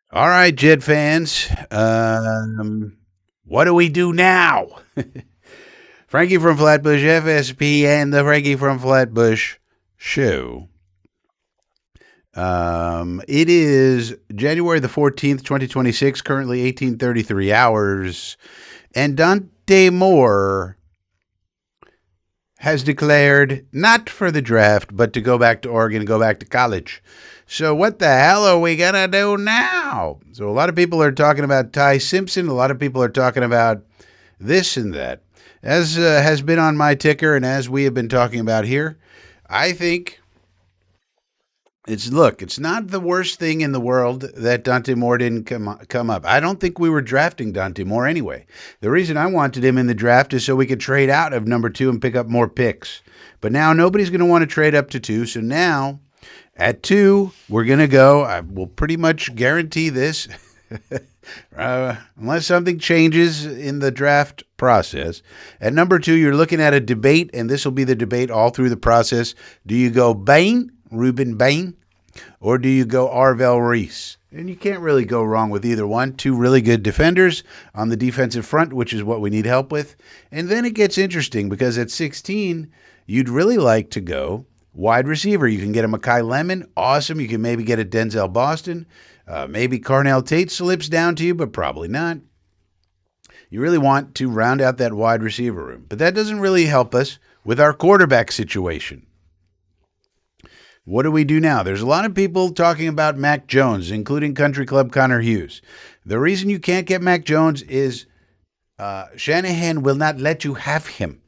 All right, Jet fans. What do we do now? Frankie from Flatbush FSP and the Frankie from Flatbush show. It is January the 14th, 2026, currently 18:33 hours, and Dante Moore has declared not for the draft, but to go back to Oregon and go back to college. So what the hell are we going to do now? So a lot of people are talking about Ty Simpson. A lot of people are talking about this and that. As has been on my ticker and as we have been talking about here, I think it's not the worst thing in the world that Dante Moore didn't come up. I don't think we were drafting Dante Moore anyway. The reason I wanted him in the draft is so we could trade out of number 2 and pick up more picks. But now nobody's going to want to trade up to 2, so now at 2, we're going to go. I will pretty much guarantee this. Unless something changes in the draft process. At number 2, you're looking at a debate, and this will be the debate all through the process. Do you go Bain, Ruben Bain, or do you go Arvell Reese? And you can't really go wrong with either one. Two really good defenders on the defensive front, which is what we need help with. And then it gets interesting because at 16, you'd really like to go wide receiver. You can get a Mekhi Lemon. Awesome. You can maybe get a Denzel Boston. Maybe Carnell Tate slips down to you, but probably not. You really want to round out that wide receiver room. But that doesn't really help us with our quarterback situation. What do we do now? There's a lot of people talking about Mac Jones, including Country Club Connor Hughes. The reason you can't get Mac Jones is Shanahan will not let you have him.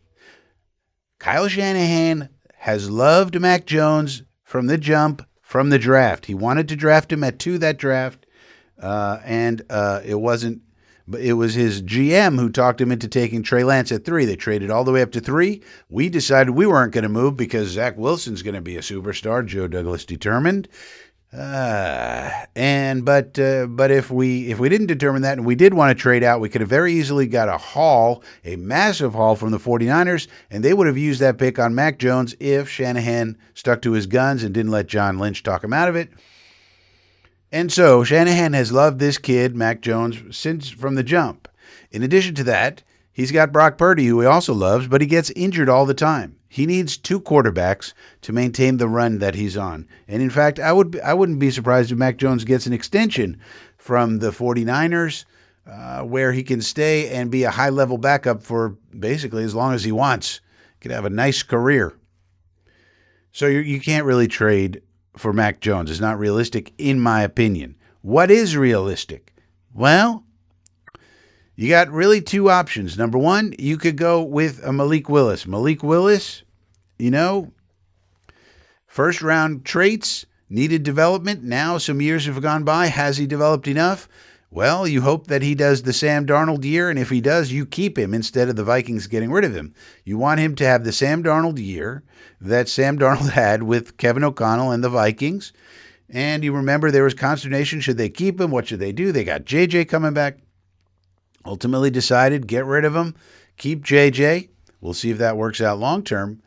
Kyle Shanahan has loved Mac Jones from the jump, from the draft. He wanted to draft him at 2 that draft, and it wasn't. But it was his GM who talked him into taking Trey Lance at 3. They traded all the way up to 3. We decided we weren't going to move because Zach Wilson's going to be a superstar. Joe Douglas determined. But if we didn't determine that and we did want to trade out, we could have very easily got a massive haul from the 49ers, and they would have used that pick on Mac Jones if Shanahan stuck to his guns and didn't let John Lynch talk him out of it. And so Shanahan has loved this kid, Mac Jones, since from the jump. In addition to that, he's got Brock Purdy, who he also loves, but he gets injured all the time. He needs 2 quarterbacks to maintain the run that he's on. And in fact, I wouldn't be surprised if Mac Jones gets an extension from the 49ers where he can stay and be a high-level backup for basically as long as he wants. He could have a nice career. So you can't really trade for Mac Jones. It's not realistic, in my opinion. What is realistic? Well, you got really 2 options. Number 1, you could go with a Malik Willis. Malik Willis, first round traits, needed development. Now some years have gone by. Has he developed enough? Well, you hope that he does the Sam Darnold year, and if he does, you keep him instead of the Vikings getting rid of him. You want him to have the Sam Darnold year that Sam Darnold had with Kevin O'Connell and the Vikings. And you remember there was consternation. Should they keep him? What should they do? They got JJ coming back. Ultimately decided, get rid of him, keep JJ. We'll see if that works out long term.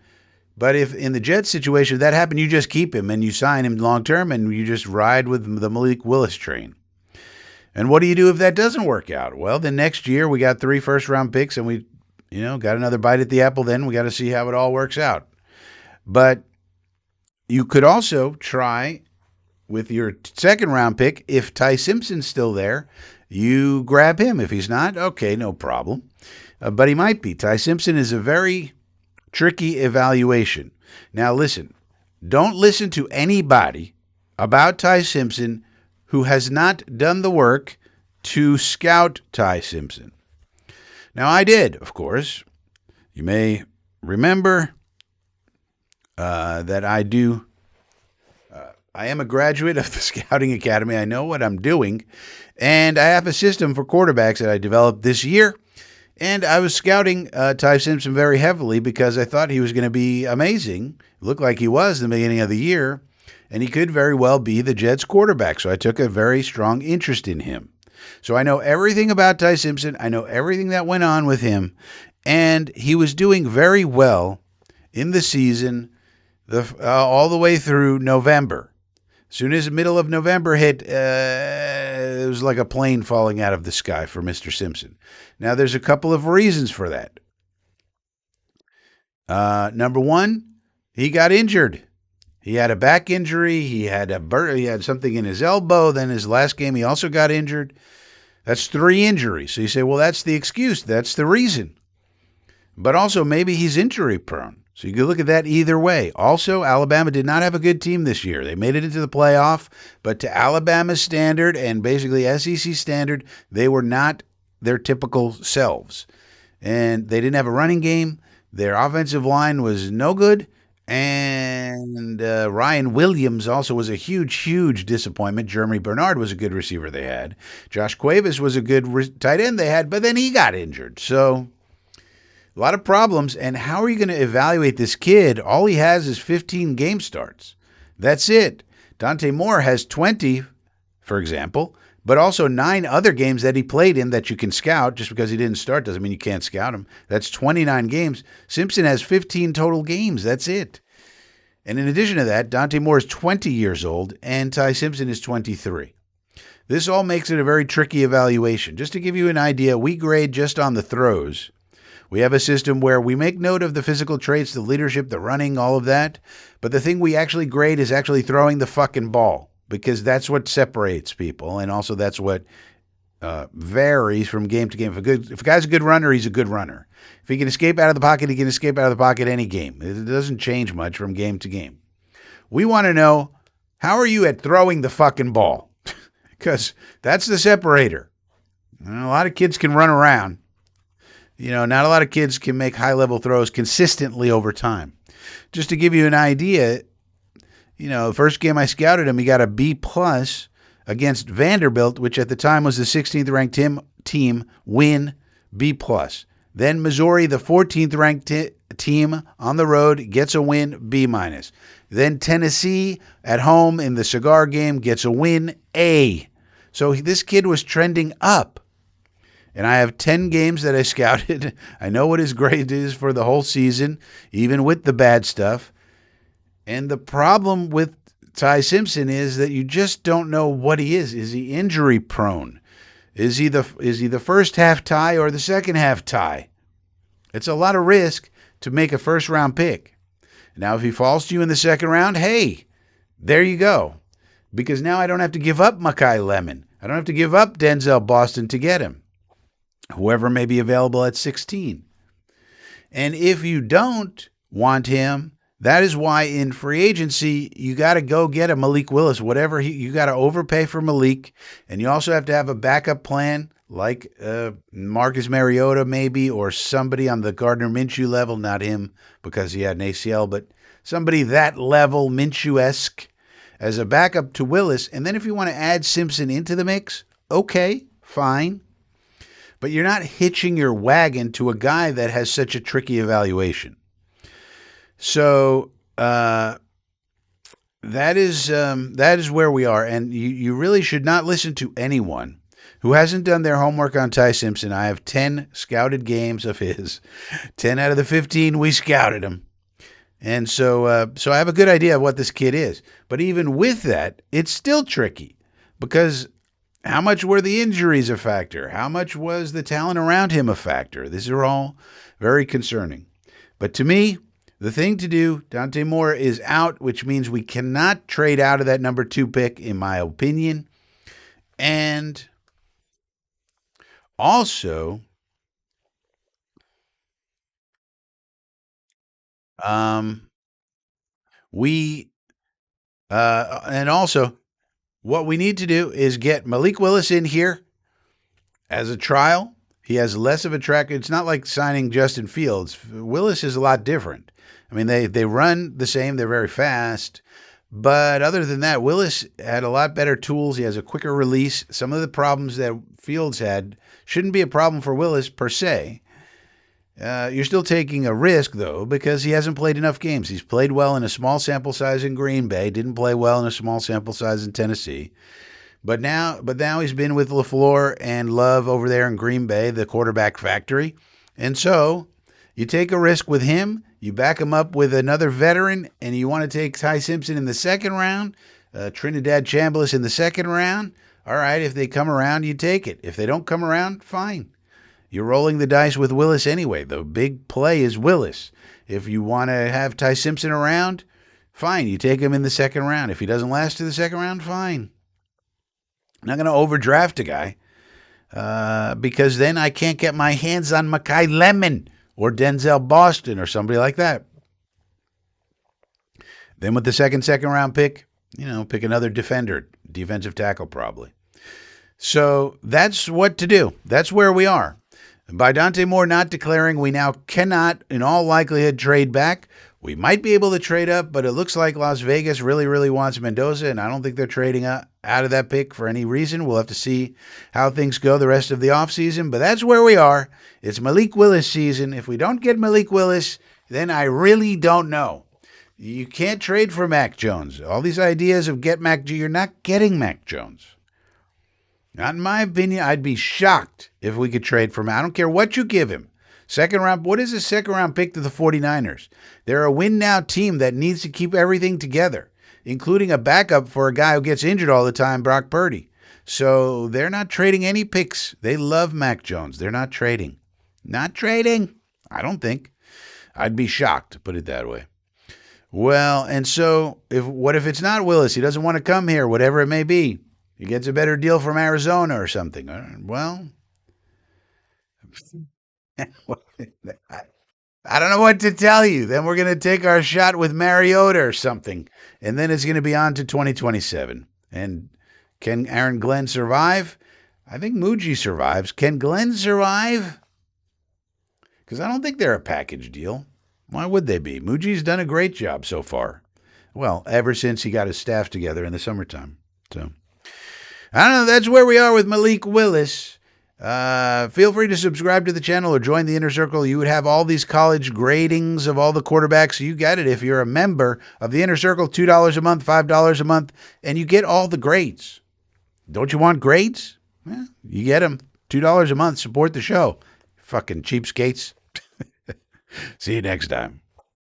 But if in the Jets situation that happened, you just keep him and you sign him long term and you just ride with the Malik Willis train. And what do you do if that doesn't work out? Well, then next year we got 3 first-round picks and we, got another bite at the apple. Then we got to see how it all works out. But you could also try with your second-round pick. If Ty Simpson's still there, you grab him. If he's not, okay, no problem. But he might be. Ty Simpson is a very tricky evaluation. Now, listen. Don't listen to anybody about Ty Simpson who has not done the work to scout Ty Simpson. Now, I did, of course. You may remember that I do. I am a graduate of the Scouting Academy. I know what I'm doing. And I have a system for quarterbacks that I developed this year. And I was scouting Ty Simpson very heavily because I thought he was going to be amazing. It looked like he was in the beginning of the year. And he could very well be the Jets quarterback. So I took a very strong interest in him. So I know everything about Ty Simpson. I know everything that went on with him. And he was doing very well in the season all the way through November. As soon as the middle of November hit, was like a plane falling out of the sky for Mr. Simpson. Now, there's a couple of reasons for that. Number one, he got injured. He had a back injury. He had something in his elbow. Then his last game, he also got injured. That's 3 injuries. So you say, well, that's the excuse. That's the reason. But also, maybe he's injury prone. So you can look at that either way. Also, Alabama did not have a good team this year. They made it into the playoff, but to Alabama's standard and basically SEC standard, they were not their typical selves. And they didn't have a running game. Their offensive line was no good. And Ryan Williams also was a huge, huge disappointment. Jeremy Bernard was a good receiver they had. Josh Cuevas was a good tight end they had, but then he got injured. So a lot of problems. And how are you going to evaluate this kid? All he has is 15 game starts. That's it. Dante Moore has 20, for example, but also 9 other games that he played in that you can scout. Just because he didn't start doesn't mean you can't scout him. That's 29 games. Simpson has 15 total games. That's it. And in addition to that, Dante Moore is 20 years old and Ty Simpson is 23. This all makes it a very tricky evaluation. Just to give you an idea, we grade just on the throws. We have a system where we make note of the physical traits, the leadership, the running, all of that. But the thing we actually grade is actually throwing the fucking ball, because that's what separates people. And also that's what varies from game to game. If a guy's a good runner, he's a good runner. If he can escape out of the pocket, he can escape out of the pocket any game. It doesn't change much from game to game. We want to know, how are you at throwing the fucking ball? Because that's the separator. A lot of kids can run around. Not a lot of kids can make high-level throws consistently over time. Just to give you an idea, the first game I scouted him, he got a B+ against Vanderbilt, which at the time was the 16th ranked team, win B+. Then Missouri, the 14th ranked team on the road, gets a win B-. Then Tennessee at home in the cigar game gets a win A. So this kid was trending up. And I have 10 games that I scouted. I know what his grade is for the whole season, even with the bad stuff. And the problem with Ty Simpson is that you just don't know what he is. Is he injury prone? Is he the first half Ty or the second half Ty? It's a lot of risk to make a first round pick. Now, if he falls to you in the second round, hey, there you go. Because now I don't have to give up Makai Lemon. I don't have to give up Denzel Boston to get him. Whoever may be available at 16. And if you don't want him, that is why in free agency, you got to go get a Malik Willis, you got to overpay for Malik. And you also have to have a backup plan like Marcus Mariota maybe, or somebody on the Gardner Minshew level, not him because he had an ACL, but somebody that level, Minshew-esque, as a backup to Willis. And then if you want to add Simpson into the mix, okay, fine. But you're not hitching your wagon to a guy that has such a tricky evaluation. So that is where we are. And you really should not listen to anyone who hasn't done their homework on Ty Simpson. I have 10 scouted games of his. 10 out of the 15, we scouted him. And so I have a good idea of what this kid is. But even with that, it's still tricky because how much were the injuries a factor? How much was the talent around him a factor? These are all very concerning. But to me, the thing to do, Dante Moore is out, which means we cannot trade out of that number 2 pick, in my opinion. And also, what we need to do is get Malik Willis in here as a trial. He has less of a track. It's not like signing Justin Fields. Willis is a lot different. I mean, they run the same. They're very fast. But other than that, Willis had a lot better tools. He has a quicker release. Some of the problems that Fields had shouldn't be a problem for Willis per se. You're still taking a risk, though, because he hasn't played enough games. He's played well in a small sample size in Green Bay, didn't play well in a small sample size in Tennessee. But now he's been with LaFleur and Love over there in Green Bay, the quarterback factory. And so you take a risk with him, you back him up with another veteran, and you want to take Ty Simpson in the second round, Trinidad Chambliss in the second round. All right, if they come around, you take it. If they don't come around, fine. You're rolling the dice with Willis anyway. The big play is Willis. If you want to have Ty Simpson around, fine. You take him in the second round. If he doesn't last to the second round, fine. I'm not going to overdraft a guy because then I can't get my hands on Makai Lemon or Denzel Boston or somebody like that. Then with the second round pick, pick another defender, defensive tackle probably. So that's what to do. That's where we are. By Dante Moore not declaring, we now cannot, in all likelihood, trade back. We might be able to trade up, but it looks like Las Vegas really, really wants Mendoza, and I don't think they're trading out of that pick for any reason. We'll have to see how things go the rest of the offseason, but that's where we are. It's Malik Willis season. If we don't get Malik Willis, then I really don't know. You can't trade for Mac Jones. All these ideas of get Mac Jones, you're not getting Mac Jones. Not in my opinion. I'd be shocked if we could trade for him. I don't care what you give him. Second round, what is a second round pick to the 49ers? They're a win now team that needs to keep everything together, including a backup for a guy who gets injured all the time, Brock Purdy. So they're not trading any picks. They love Mac Jones. They're not trading. Not trading. I don't think. I'd be shocked, to put it that way. Well, and so what if it's not Willis? He doesn't want to come here, whatever it may be. He gets a better deal from Arizona or something. Well, I don't know what to tell you. Then we're going to take our shot with Mariota or something. And then it's going to be on to 2027. And can Aaron Glenn survive? I think Muji survives. Can Glenn survive? Because I don't think they're a package deal. Why would they be? Muji's done a great job so far. Well, ever since he got his staff together in the summertime. So I don't know. That's where we are with Malik Willis. Feel free to subscribe to the channel or join the Inner Circle. You would have all these college gradings of all the quarterbacks. You get it if you're a member of the Inner Circle, $2 a month, $5 a month, and you get all the grades. Don't you want grades? Well, you get them. $2 a month. Support the show. Fucking cheapskates. See you next time.